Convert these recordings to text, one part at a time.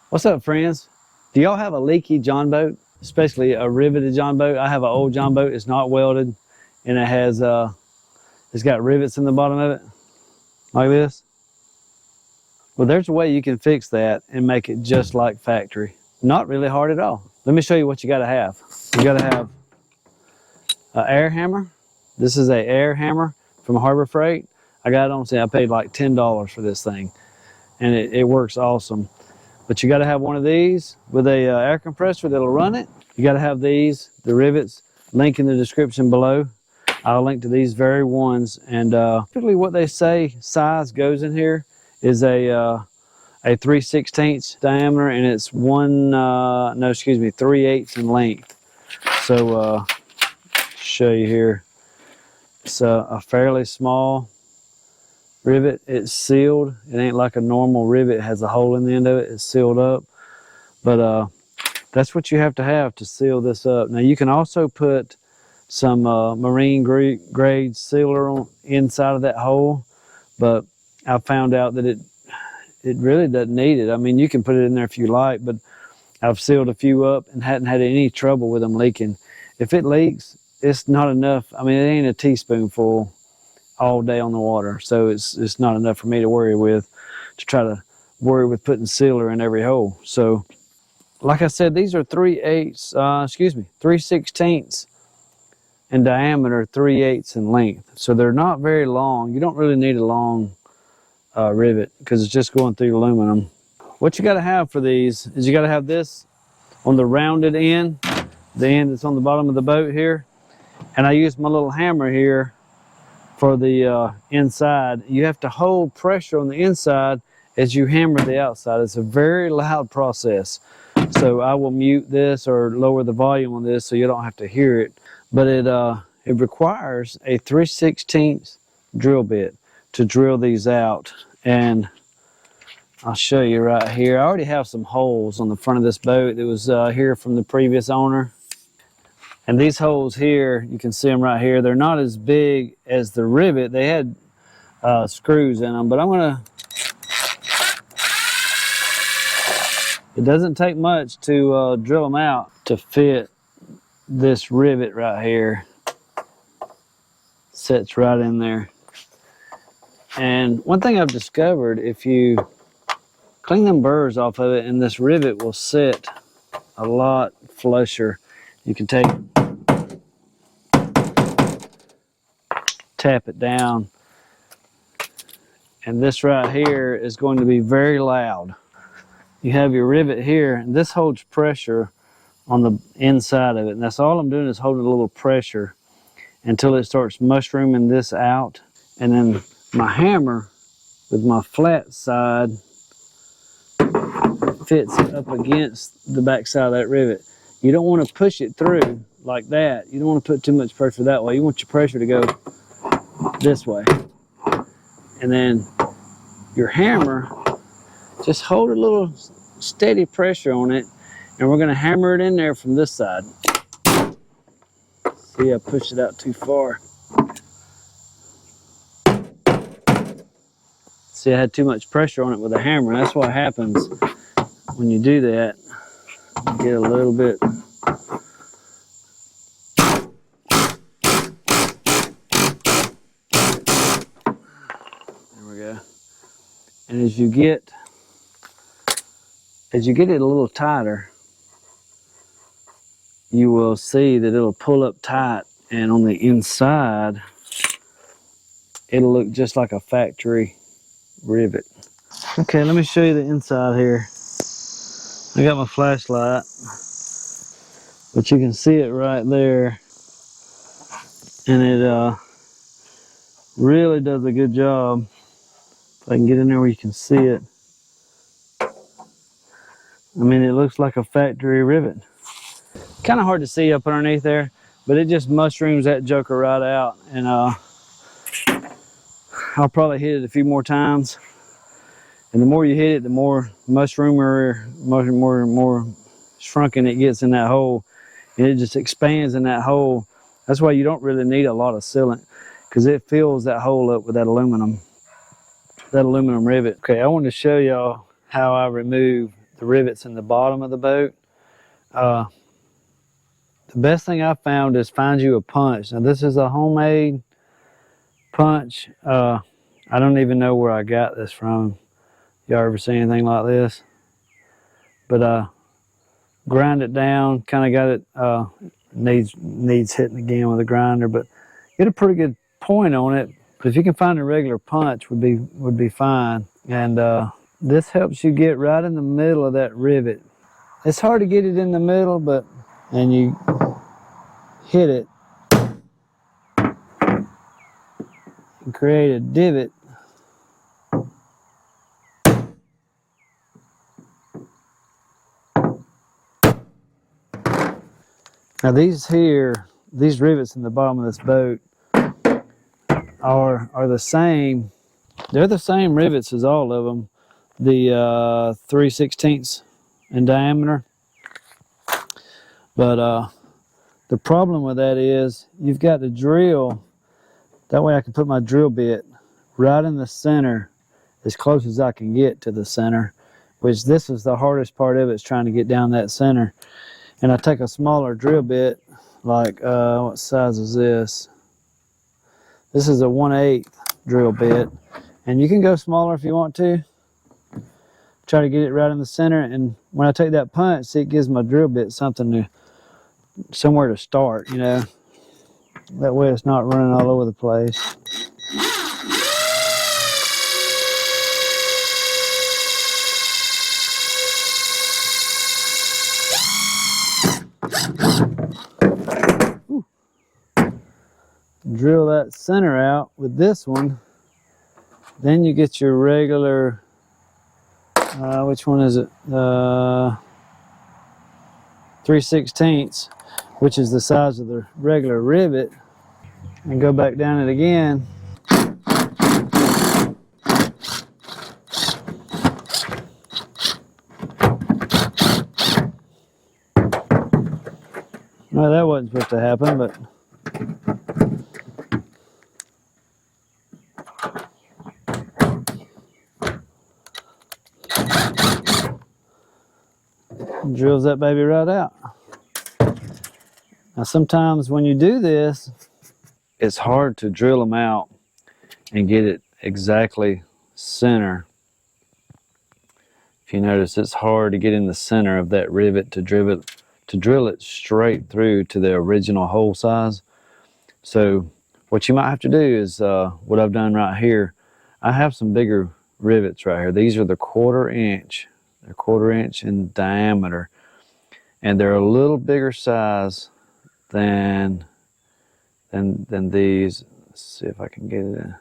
What's up, friends? Do y'all have a leaky Jon boat, especially a riveted Jon boat? I have an old Jon boat. It's not welded, and it has it's got rivets in the bottom of it, like this. Well, there's a way you can fix that and make it just like factory. Not really hard at all. Let me show you what you got to have. You got to have an air hammer. This is an air hammer from Harbor Freight. I got it on sale. I paid like $10 for this thing, and it works awesome. But you got to have one of these with a air compressor that'll run it. You got to have these, the rivets, link in the description below. I'll link to these very ones. And typically what they say size goes in here is a 3/16 diameter, and it's 3/8 in length. So show you here. It's a fairly small rivet. It's sealed. It ain't like a normal rivet. It has a hole in the end of it. It's sealed up. But that's what you have to seal this up. Now you can also put some marine grade sealer on inside of that hole, but I found out that it really doesn't need it. I mean, you can put it in there if you like, but I've sealed a few up and hadn't had any trouble with them leaking. If it leaks, it's not enough. I mean, it ain't a teaspoonful all day on the water, so it's not enough for me to worry with, to try to worry with putting sealer in every hole. So like I said, these are 3/16 in diameter, 3/8 in length, so they're not very long. You don't really need a long rivet because it's just going through aluminum. What you got to have for these is you got to have this on the rounded end, the end that's on the bottom of the boat here, and I use my little hammer here for the inside. You have to hold pressure on the inside as you hammer the outside. It's a very loud process, so I will mute this or lower the volume on this so you don't have to hear it. But it requires a 3/16 drill bit to drill these out, and I'll show you right here. I already have some holes on the front of this boat that was here from the previous owner. And these holes here, you can see them right here. They're not as big as the rivet. They had screws in them, but I'm gonna, it doesn't take much to drill them out to fit this rivet right here. Sits right in there. And one thing I've discovered, if you clean them burrs off of it, and this rivet will sit a lot flusher. You can tap it down, and this right here is going to be very loud. You have your rivet here, and this holds pressure on the inside of it, and that's all I'm doing is holding a little pressure until it starts mushrooming this out. And then my hammer with my flat side fits up against the back side of that rivet. You don't want to push it through like that. You don't want to put too much pressure that way. You want your pressure to go this way. And then your hammer, just hold a little steady pressure on it, and we're going to hammer it in there from this side. See, I pushed it out too far. See, I had too much pressure on it with a hammer. That's what happens when you do that. You get a little bit. There we go. And as you get it a little tighter, you will see that it'll pull up tight, and on the inside it'll look just like a factory rivet. Okay, let me show you the inside here. I got my flashlight, but you can see it right there, and it really does a good job. If I can get in there where you can see it, I mean, it looks like a factory rivet. Kind of hard to see up underneath there, but it just mushrooms that joker right out. And I'll probably hit it a few more times, and the more you hit it, the more mushroomer, more shrunken it gets in that hole, and it just expands in that hole. That's why you don't really need a lot of sealant, because it fills that hole up with that aluminum rivet. Okay, I want to show y'all how I remove rivets in the bottom of the boat. The best thing I found is find you a punch. Now this is a homemade punch. I don't even know where I got this from. Y'all ever see anything like this? But grind it down, kind of got it, needs hitting again with a grinder, but get a pretty good point on it. But if you can find a regular punch, would be fine. And this helps you get right in the middle of that rivet. It's hard to get it in the middle, and you hit it and create a divot. Now these rivets in the bottom of this boat are the same. They're the same rivets as all of them. The 3/16 in diameter. But the problem with that is you've got to drill. That way I can put my drill bit right in the center, as close as I can get to the center, which this is the hardest part of it, is trying to get down that center. And I take a smaller drill bit, like, what size is this? This is a 1/8 drill bit. And you can go smaller if you want to. Try to get it right in the center. And when I take that punch, see, it gives my drill bit somewhere to start, you know. That way it's not running all over the place. Drill that center out with this one. Then you get your regular, which one is it? 3/16, which is the size of the regular rivet. And go back down it again. Well, that wasn't supposed to happen, but drills that baby right out. Now sometimes when you do this, it's hard to drill them out and get it exactly center. If you notice, it's hard to get in the center of that rivet to drill it straight through to the original hole size. So what you might have to do is what I've done right here. I have some bigger rivets right here. These are the 1/4 inch. They're 1/4 inch in diameter, and they're a little bigger size than these. Let's see if I can get it in.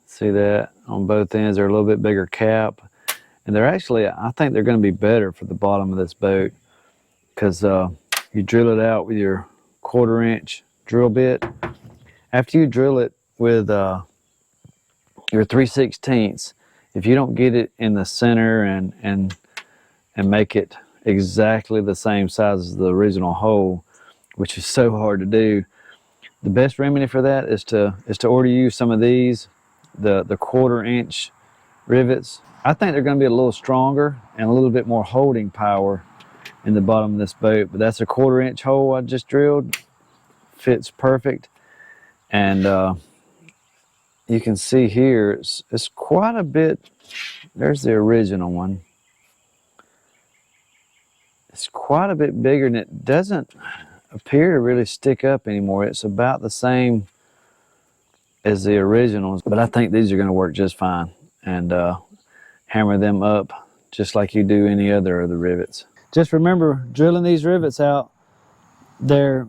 See that on both ends? They're a little bit bigger cap, and they're actually, I think they're going to be better for the bottom of this boat, because you drill it out with your 1/4 inch drill bit. After you drill it with your 3/16, if you don't get it in the center and make it exactly the same size as the original hole, which is so hard to do, the best remedy for that is to order you some of these, the 1/4 inch rivets. I think they're going to be a little stronger and a little bit more holding power in the bottom of this boat. But that's a 1/4 inch hole I just drilled. Fits perfect. And you can see here it's quite a bit. There's the original one. It's quite a bit bigger, and it doesn't appear to really stick up anymore. It's about the same as the originals, but I think these are going to work just fine. And hammer them up just like you do any other of the rivets. Just remember, drilling these rivets out, they're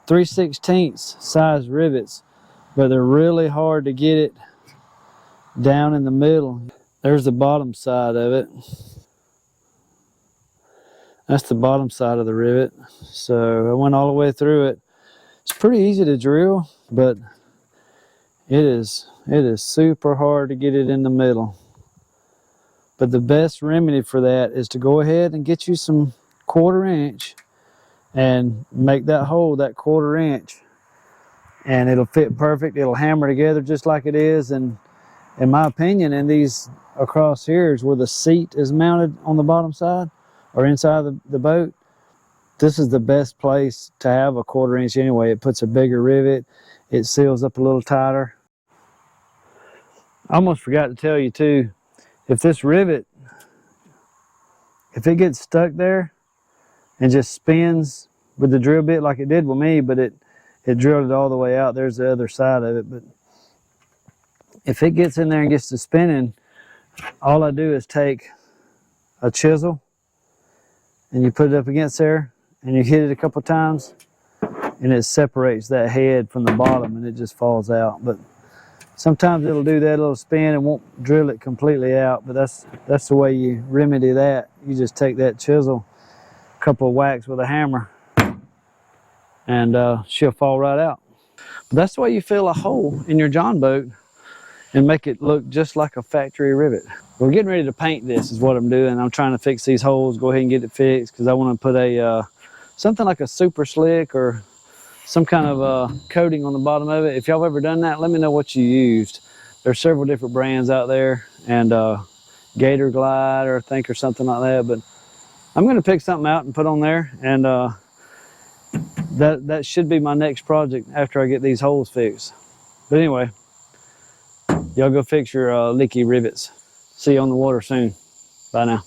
3/16 size rivets, but they're really hard to get it down in the middle. There's the bottom side of it. That's the bottom side of the rivet. So I went all the way through it. It's pretty easy to drill, but it is super hard to get it in the middle. But the best remedy for that is to go ahead and get you some 1/4 inch and make that hole that 1/4 inch, and it'll fit perfect. It'll hammer together just like it is, and in my opinion, in these across here is where the seat is mounted on the bottom side or inside the boat. This is the best place to have a 1/4 inch anyway. It puts a bigger rivet. It seals up a little tighter. I almost forgot to tell you too, if this rivet, if it gets stuck there and just spins with the drill bit like it did with me, but it drilled it all the way out. There's the other side of it. But if it gets in there and gets to spinning, all I do is take a chisel and you put it up against there and you hit it a couple times and it separates that head from the bottom and it just falls out. But sometimes it'll do that little spin and won't drill it completely out, but that's the way you remedy that. You just take that chisel, a couple of whacks with a hammer, and she'll fall right out. But that's the way you fill a hole in your Jon boat and make it look just like a factory rivet. We're getting ready to paint this is what I'm doing. I'm trying to fix these holes, go ahead and get it fixed, because I want to put a something like a super slick or some kind of coating on the bottom of it. If y'all have ever done that, let me know what you used. There's several different brands out there, and Gator Glide or I think or something like that. But I'm going to pick something out and put on there, and that should be my next project after I get these holes fixed. But anyway, y'all go fix your leaky rivets. See you on the water soon. Bye now.